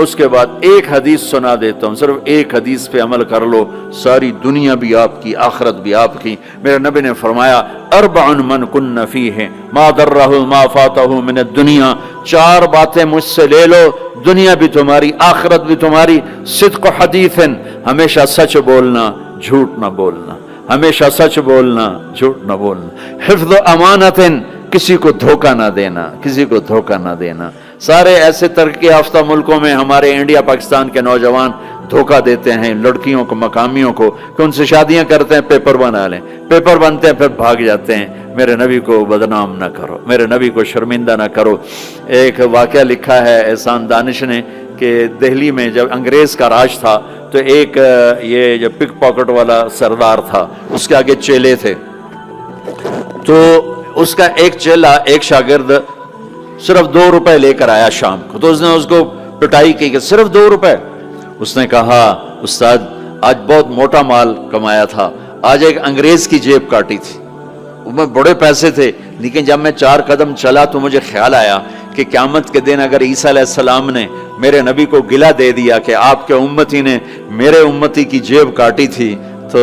اس کے بعد ایک حدیث سنا دیتا ہوں، صرف ایک حدیث پہ عمل کر لو، ساری دنیا بھی آپ کی، آخرت بھی آپ کی۔ میرے نبی نے فرمایا اربع من کن فیہ ما ضرہ ما فاتہ من الدنیا، 4 باتیں مجھ سے لے لو، دنیا بھی تمہاری، آخرت بھی تمہاری۔ صدق حدیث، ہمیشہ سچ بولنا، جھوٹ نہ بولنا، ہمیشہ سچ بولنا، جھوٹ نہ بولنا۔ حفظ امانت، کسی کو دھوکہ نہ دینا، کسی کو دھوکہ نہ دینا۔ سارے ایسے ترقی یافتہ ملکوں میں ہمارے انڈیا پاکستان کے نوجوان دھوکہ دیتے ہیں لڑکیوں کو، مقامیوں کو، کہ ان سے شادیاں کرتے ہیں، پیپر بنا لیں، پیپر بنتے ہیں پھر بھاگ جاتے ہیں۔ میرے نبی کو بدنام نہ کرو، میرے نبی کو شرمندہ نہ کرو۔ ایک واقعہ لکھا ہے احسان دانش نے کہ دہلی میں جب انگریز کا راج تھا تو ایک یہ جو پک پاکٹ والا سردار تھا، اس کے آگے چیلے تھے، تو اس کا ایک چیلا، ایک شاگرد صرف 2 روپے لے کر آیا شام کو، تو اس نے اس کو پٹائی کی کہ صرف 2 روپے۔ اس نے کہا استاد آج بہت موٹا مال کمایا تھا، آج ایک انگریز کی جیب کاٹی تھی، میں بڑے پیسے تھے، لیکن جب میں 4 قدم چلا تو مجھے خیال آیا کہ قیامت کے دن اگر عیسیٰ علیہ السلام نے میرے نبی کو گلہ دے دیا کہ آپ کے امتی نے میرے امتی کی جیب کاٹی تھی، تو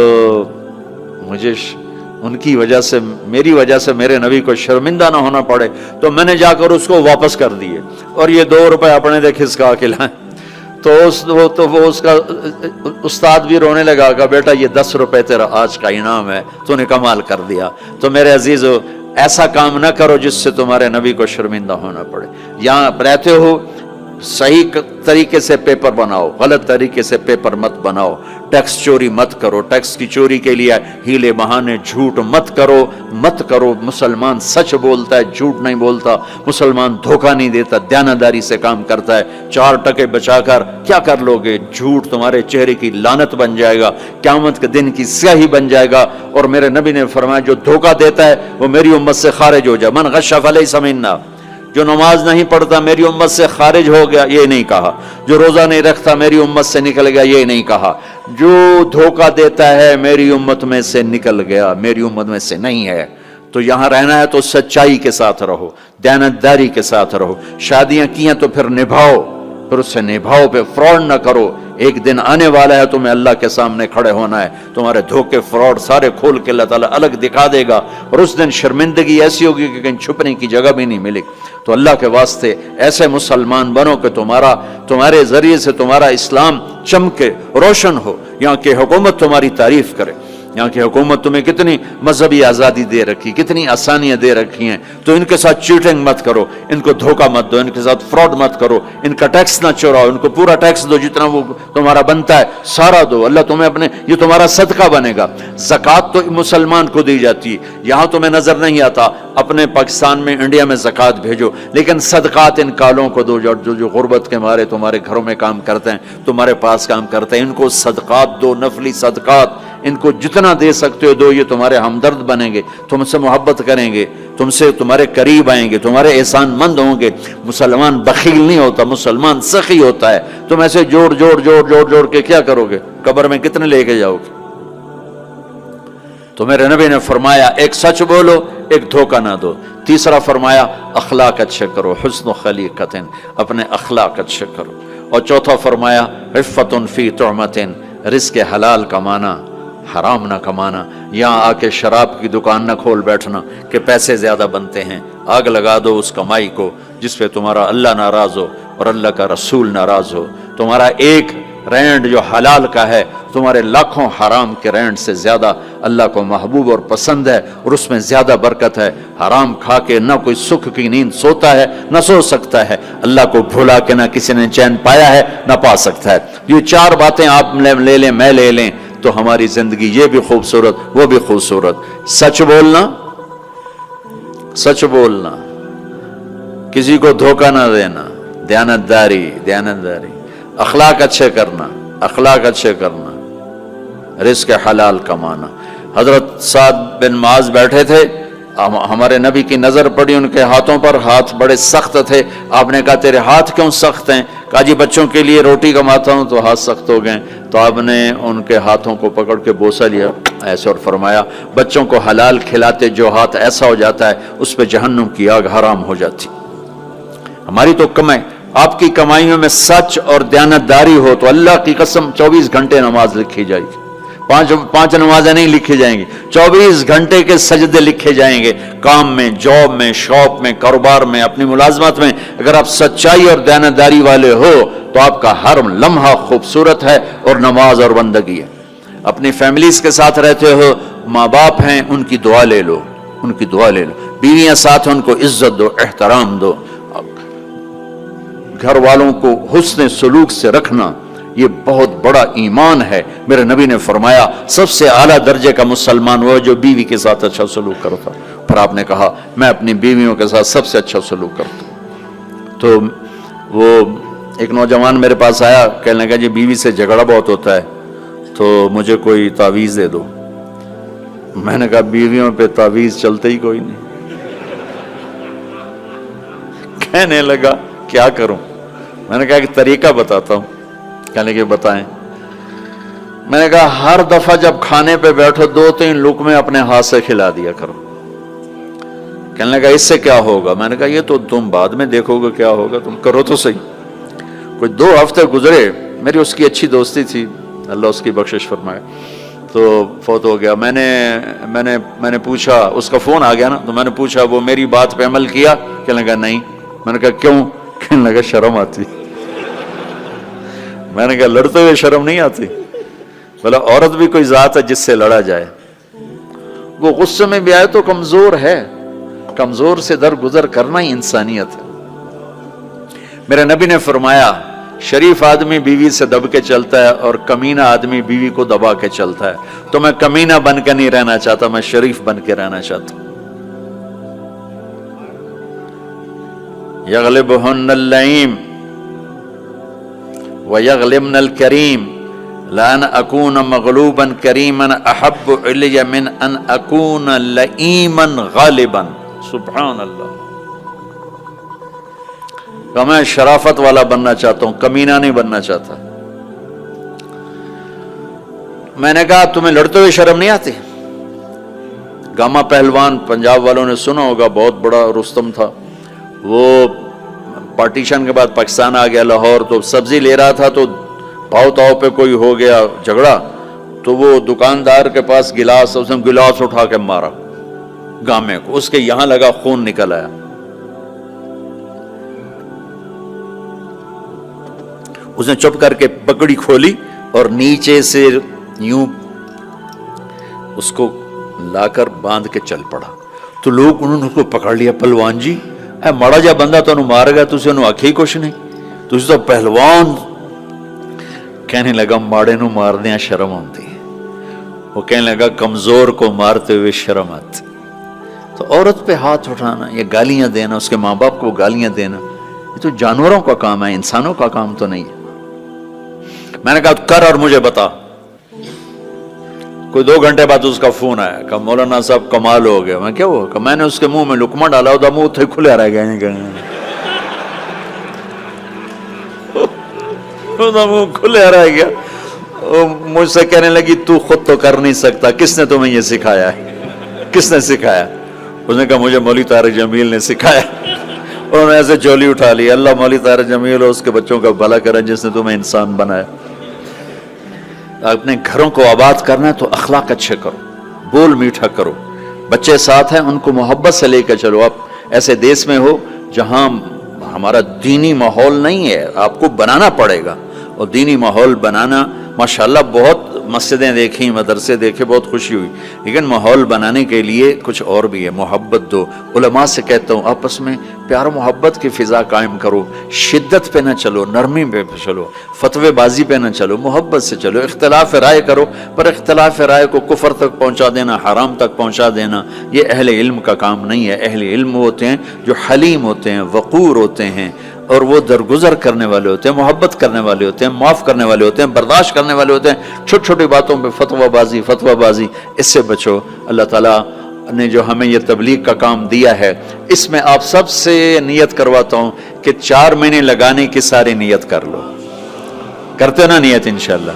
مجھے ان کی وجہ سے، میری وجہ سے میرے نبی کو شرمندہ نہ ہونا پڑے، تو میں نے جا کر اس کو واپس کر دیے اور یہ 2 روپے اپنے دے کھسکا کے لائیں۔ تو وہ اس کا استاد بھی رونے لگا کہ بیٹا یہ 10 روپے تیرا آج کا انعام ہے، تو نے کمال کر دیا۔ تو میرے عزیزو، ایسا کام نہ کرو جس سے تمہارے نبی کو شرمندہ ہونا پڑے۔ یہاں رہتے ہو صحیح طریقے سے پیپر بناؤ، غلط طریقے سے پیپر مت بناؤ، ٹیکس چوری مت کرو، ٹیکس کی چوری کے لیے ہیلے بہانے جھوٹ مت کرو۔ مسلمان سچ بولتا ہے، جھوٹ نہیں بولتا، مسلمان دھوکہ نہیں دیتا، دیانتداری سے کام کرتا ہے۔ 4 ٹکے بچا کر کیا کر لو گے؟ جھوٹ تمہارے چہرے کی لعنت بن جائے گا، قیامت کے دن کی سیاہی بن جائے گا۔ اور میرے نبی نے فرمایا جو دھوکہ دیتا ہے وہ میری امت سے خارج ہو جائے، من غش فلیس منا، جو نماز نہیں پڑھتا میری امت سے خارج ہو گیا، یہ نہیں کہا۔ جو روزہ نہیں رکھتا میری امت سے نکل گیا، یہ نہیں کہا۔ جو دھوکہ دیتا ہے میری امت میں سے نکل گیا، میری امت میں سے نہیں ہے۔ تو یہاں رہنا ہے تو سچائی کے ساتھ رہو، دیانتداری کے ساتھ رہو۔ شادیاں کی ہیں تو پھر نبھاؤ، پھر اس سے نبھاؤ، پہ فراڈ نہ کرو۔ ایک دن آنے والا ہے تمہیں اللہ کے سامنے کھڑے ہونا ہے، تمہارے دھوکے فراڈ سارے کھول کے اللہ تعالیٰ الگ دکھا دے گا، اور اس دن شرمندگی ایسی ہوگی کہ کہیں چھپنے کی جگہ بھی نہیں ملے۔ تو اللہ کے واسطے ایسے مسلمان بنو کہ تمہارے ذریعے سے تمہارا اسلام چمکے، روشن ہو، یہاں کی حکومت تمہاری تعریف کرے۔ یہاں کی حکومت تمہیں کتنی مذہبی آزادی دے رکھی، کتنی آسانیاں دے رکھی ہیں، تو ان کے ساتھ چیٹنگ مت کرو، ان کو دھوکہ مت دو، ان کے ساتھ فراڈ مت کرو، ان کا ٹیکس نہ چوراؤ، ان کو پورا ٹیکس دو، جتنا وہ تمہارا بنتا ہے سارا دو، اللہ تمہیں یہ تمہارا صدقہ بنے گا۔ زکوٰۃ تو مسلمان کو دی جاتی ہے، یہاں تمہیں نظر نہیں آتا، اپنے پاکستان میں، انڈیا میں زکوٰۃ بھیجو، لیکن صدقات ان کالوں کو دو جو غربت کے مارے تمہارے گھروں میں کام کرتے ہیں، تمہارے پاس کام کرتے ہیں، ان کو صدقات دو، نفلی صدقات، ان کو جتنا دے سکتے ہو دو، یہ تمہارے ہمدرد بنیں گے، تم سے محبت کریں گے، تم سے تمہارے قریب آئیں گے، تمہارے احسان مند ہوں گے۔ مسلمان بخیل نہیں ہوتا، مسلمان سخی ہوتا ہے۔ تم ایسے جوڑ کے کیا کرو گے؟ قبر میں کتنے لے کے جاؤ گے؟ تو میرے نبی نے فرمایا ایک سچ بولو، ایک دھوکہ نہ دو۔ تیسرا فرمایا اخلاق اچھے کرو، حسن خلیقت، اپنے اخلاق اچھے کرو۔ اور چوتھا فرمایا عفت فی طعمت، رزق حلال کمانا، حرام نہ کمانا۔ یہاں آ کے شراب کی دکان نہ کھول بیٹھنا کہ پیسے زیادہ بنتے ہیں، آگ لگا دو اس کمائی کو جس پہ تمہارا اللہ ناراض ہو اور اللہ کا رسول ناراض ہو۔ تمہارا ایک رینڈ جو حلال کا ہے تمہارے لاکھوں حرام کے رینڈ سے زیادہ اللہ کو محبوب اور پسند ہے، اور اس میں زیادہ برکت ہے۔ حرام کھا کے نہ کوئی سکھ کی نیند سوتا ہے، نہ سو سکتا ہے۔ اللہ کو بھولا کے نہ کسی نے چین پایا ہے، نہ پا سکتا ہے۔ یہ 4 باتیں آپ لے لیں، میں لے لیں، تو ہماری زندگی یہ بھی خوبصورت، وہ بھی خوبصورت۔ سچ بولنا، کسی کو دھوکہ نہ دینا، دیانتداری، اخلاق اچھے کرنا، رزق حلال کمانا۔ حضرت سعد بن معاذ بیٹھے تھے، ہمارے نبی کی نظر پڑی ان کے ہاتھوں پر، ہاتھ بڑے سخت تھے۔ آپ نے کہا تیرے ہاتھ کیوں سخت ہیں؟ کہا جی بچوں کے لیے روٹی کماتا ہوں تو ہاتھ سخت ہو گئے۔ تو آپ نے ان کے ہاتھوں کو پکڑ کے بوسہ لیا ایسے اور فرمایا بچوں کو حلال کھلاتے جو ہاتھ ایسا ہو جاتا ہے اس پہ جہنم کی آگ حرام ہو جاتی۔ ہماری تو آپ کی کمائیوں میں سچ اور دیانتداری ہو تو اللہ کی قسم 24 گھنٹے نماز لکھی جائے گی. پانچ نمازیں نہیں لکھی جائیں گی، 24 گھنٹے کے سجدے لکھے جائیں گے. کام میں، جاب میں، شاپ میں، کاروبار میں، اپنی ملازمت میں اگر آپ سچائی اور دیانتداری والے ہو تو آپ کا ہر لمحہ خوبصورت ہے اور نماز اور بندگی ہے. اپنی فیملیز کے ساتھ رہتے ہو، ماں باپ ہیں، ان کی دعا لے لو، ان کی دعا لے لو. بیویاں ساتھ ہیں، ان کو عزت دو، احترام دو. گھر والوں کو حسن سلوک سے رکھنا یہ بہت بڑا ایمان ہے. میرے نبی نے فرمایا سب سے اعلیٰ درجے کا مسلمان وہ جو بیوی کے ساتھ اچھا سلوک کرتا. پھر آپ نے کہا میں اپنی بیویوں کے ساتھ سب سے اچھا سلوک کرتا ہوں. تو وہ ایک نوجوان میرے پاس آیا، کہنے لگا جی بیوی سے جھگڑا بہت ہوتا ہے تو مجھے کوئی تعویذ دے دو. میں نے کہا بیویوں پہ تعویذ چلتے ہی کوئی نہیں. کہنے لگا کیا کروں؟ میں نے کہا کہ طریقہ بتاتا ہوں. کہنے لگے بتائیں. میں نے کہا ہر دفعہ جب کھانے پہ بیٹھو 2-3 لقمے اپنے ہاتھ سے کھلا دیا کرو. کہنے لگا اس سے کیا ہوگا؟ میں نے کہا یہ تو تم بعد میں دیکھو گے کیا ہوگا، تم کرو تو صحیح. کوئی 2 ہفتے گزرے، میری اس کی اچھی دوستی تھی، اللہ اس کی بخشش فرمائے، تو فوت ہو گیا. میں نے پوچھا، اس کا فون آ گیا نا، تو میں نے پوچھا وہ میری بات پہ عمل کیا؟ کہنے لگا نہیں. میں نے کہا کیوں؟ کہنے لگا شرم آتی. میں نے کہا لڑتے ہوئے شرم نہیں آتی؟ بولا عورت بھی کوئی ذات ہے جس سے لڑا جائے. وہ غصے میں بھی آئے تو کمزور ہے، کمزور سے درگزر کرنا ہی انسانیت ہے. میرے نبی نے فرمایا شریف آدمی بیوی سے دب کے چلتا ہے اور کمینہ آدمی بیوی کو دبا کے چلتا ہے. تو میں کمینہ بن کے نہیں رہنا چاہتا، میں شریف بن کے رہنا چاہتا ہوں. یغلبہن اللئیم وَيَغْلِبْنَ الْكَرِيمِ لَأَنْ أَكُونَ مَغْلُوبًا كَرِيمًا أَحَبُّ إِلَيَّ مِنْ أَنْ أَكُونَ لَئِيمًا غَالِبًا. سبحان اللہ. کہ میں شرافت والا بننا چاہتا ہوں، کمینہ نہیں بننا چاہتا. میں نے کہا تمہیں لڑتے ہوئے شرم نہیں آتی؟ گاما پہلوان پنجاب والوں نے سنا ہوگا، بہت بڑا رستم تھا. وہ پارٹیشن کے بعد پاکستان آ گیا لاہور، تو سبزی لے رہا تھا تو پاؤ تاؤ پہ کوئی ہو گیا جھگڑا، تو وہ دکاندار کے پاس گلاس، اس نے گلاس اٹھا کے مارا گامے کو، اس کے یہاں لگا، خون نکل آیا. اس نے چپ کر کے پگڑی کھولی اور نیچے سے یوں اس کو لا کر باندھ کے چل پڑا. تو لوگ انہوں نے اس کو پکڑ لیا، پہلوان جی اے ماڑا جا بندہ تو انہوں مار گیا، تُسے انہوں آکھے ہی کچھ نہیں، تُسے تو پہلوان. کہنے لگا ماڑے نو مار دیا شرم آتی ہے. وہ کہنے لگا کمزور کو مارتے ہوئے شرم آتی. تو عورت پہ ہاتھ اٹھانا یا گالیاں دینا، اس کے ماں باپ کو گالیاں دینا، یہ تو جانوروں کا کام ہے، انسانوں کا کام تو نہیں ہے. میں نے کہا کر اور مجھے بتا. کوئی 2 گھنٹے بعد اس کا فون آیا کہ مولانا صاحب کمال ہو گیا. میں کیا ہوا؟ کہ میں نے اس کے منہ میں لقمہ ڈالا، وہ منہ تھے کھلے رہ گئے، منہ کھلے رہ گیا. مجھ سے کہنے لگی تو خود تو کر نہیں سکتا، کس نے تمہیں یہ سکھایا ہے؟ کس نے سکھایا؟ اس نے کہا مجھے مولوی طارق جمیل نے سکھایا. انہوں نے ایسے چولی اٹھا لی. اللہ مولوی طارق جمیل اور اس کے بچوں کا بھلا کرے جس نے تمہیں انسان بنایا. اپنے گھروں کو آباد کرنا ہے تو اخلاق اچھے کرو، بول میٹھا کرو. بچے ساتھ ہیں، ان کو محبت سے لے کر چلو. آپ ایسے دیس میں ہو جہاں ہمارا دینی ماحول نہیں ہے، آپ کو بنانا پڑے گا. اور دینی ماحول بنانا ماشاءاللہ بہت مسجدیں دیکھیں، مدرسے دیکھے، بہت خوشی ہوئی، لیکن ماحول بنانے کے لیے کچھ اور بھی ہے. محبت دو. علماء سے کہتا ہوں آپس میں پیار و محبت کی فضا قائم کرو. شدت پہ نہ چلو، نرمی پہ چلو، فتوے بازی پہ نہ چلو، محبت سے چلو. اختلاف رائے کرو، پر اختلاف رائے کو کفر تک پہنچا دینا، حرام تک پہنچا دینا، یہ اہل علم کا کام نہیں ہے. اہل علم ہوتے ہیں جو حلیم ہوتے ہیں، وقور ہوتے ہیں، اور وہ درگزر کرنے والے ہوتے ہیں، محبت کرنے والے ہوتے ہیں، معاف کرنے والے ہوتے ہیں، برداشت کرنے والے ہوتے ہیں. چھوٹی چھوٹی باتوں پہ فتوہ بازی اس سے بچو. اللہ تعالیٰ نے جو ہمیں یہ تبلیغ کا کام دیا ہے، اس میں آپ سب سے نیت کرواتا ہوں کہ 4 مہینے لگانے کی ساری نیت کر لو. کرتے نا نیت انشاءاللہ.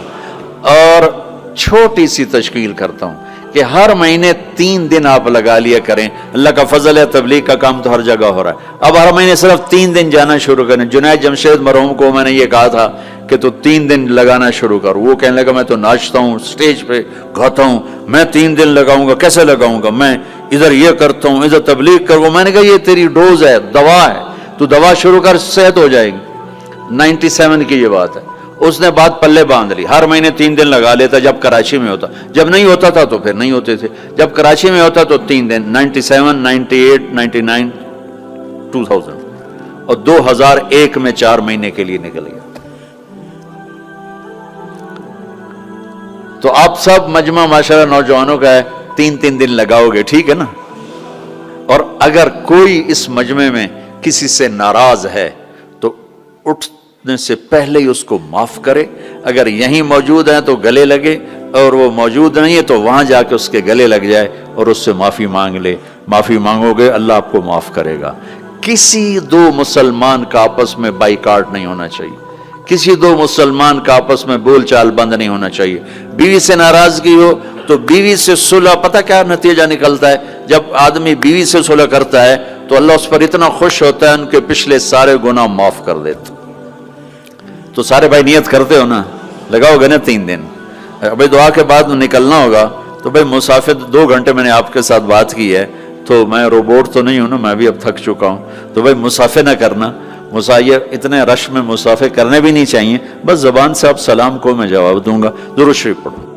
اور چھوٹی سی تشکیل کرتا ہوں کہ ہر مہینے 3 دن آپ لگا لیا کریں. اللہ کا فضل ہے، تبلیغ کا کام تو ہر جگہ ہو رہا ہے. اب ہر مہینے صرف 3 دن جانا شروع کریں. جنید جمشید مرحوم کو میں نے یہ کہا تھا کہ تو 3 دن لگانا شروع کر. وہ کہنے لگا میں تو ناچتا ہوں، سٹیج پہ گاتا ہوں، میں 3 دن لگاؤں گا، کیسے لگاؤں گا؟ میں ادھر یہ کرتا ہوں، ادھر تبلیغ کروں. میں نے کہا یہ تیری ڈوز ہے، دوا ہے، تو دوا شروع کر، صحت ہو جائے گی. 97 کی یہ بات ہے. اس نے بات پلے باندھ لی. ہر مہینے 3 دن لگا لیتا جب کراچی میں ہوتا. جب نہیں ہوتا تھا تو پھر نہیں ہوتے تھے. جب کراچی میں ہوتا تو 3 دن. 97 98 99 2000 اور 2001 میں 4 مہینے کے لیے نکل گیا. تو آپ سب مجمع ماشاءاللہ نوجوانوں کا ہے، 3 دن لگاؤ گے، ٹھیک ہے نا؟ اور اگر کوئی اس مجمع میں کسی سے ناراض ہے تو اٹھنے سے پہلے ہی اس کو معاف کرے. اگر یہیں موجود ہیں تو گلے لگے، اور وہ موجود نہیں ہے تو وہاں جا کے اس کے گلے لگ جائے اور اس سے معافی مانگ لے. معافی مانگو گے اللہ آپ کو معاف کرے گا. کسی 2 مسلمان کا آپس میں بائیکاٹ نہیں ہونا چاہیے. کسی 2 مسلمان کا آپس میں بول چال بند نہیں ہونا چاہیے. بیوی سے ناراضگی ہو تو بیوی سے صلح. پتہ کیا نتیجہ نکلتا ہے؟ جب آدمی بیوی سے صلح کرتا ہے تو اللہ اس پر اتنا خوش ہوتا ہے، ان کے پچھلے سارے گناہ معاف کر دیتا. تو سارے بھائی نیت کرتے ہو نا، لگاؤ گے نا 3 دن. ابھی دعا کے بعد نکلنا ہوگا تو بھائی مسافر 2 گھنٹے میں نے آپ کے ساتھ بات کی ہے، تو میں روبوٹ تو نہیں ہوں نا، میں بھی اب تھک چکا ہوں. تو بھائی مسافر نہ کرنا. مسافر اتنے رش میں مسافر کرنے بھی نہیں چاہیے. بس زبان سے آپ سلام کو میں جواب دوں گا. درود شریف پڑھو.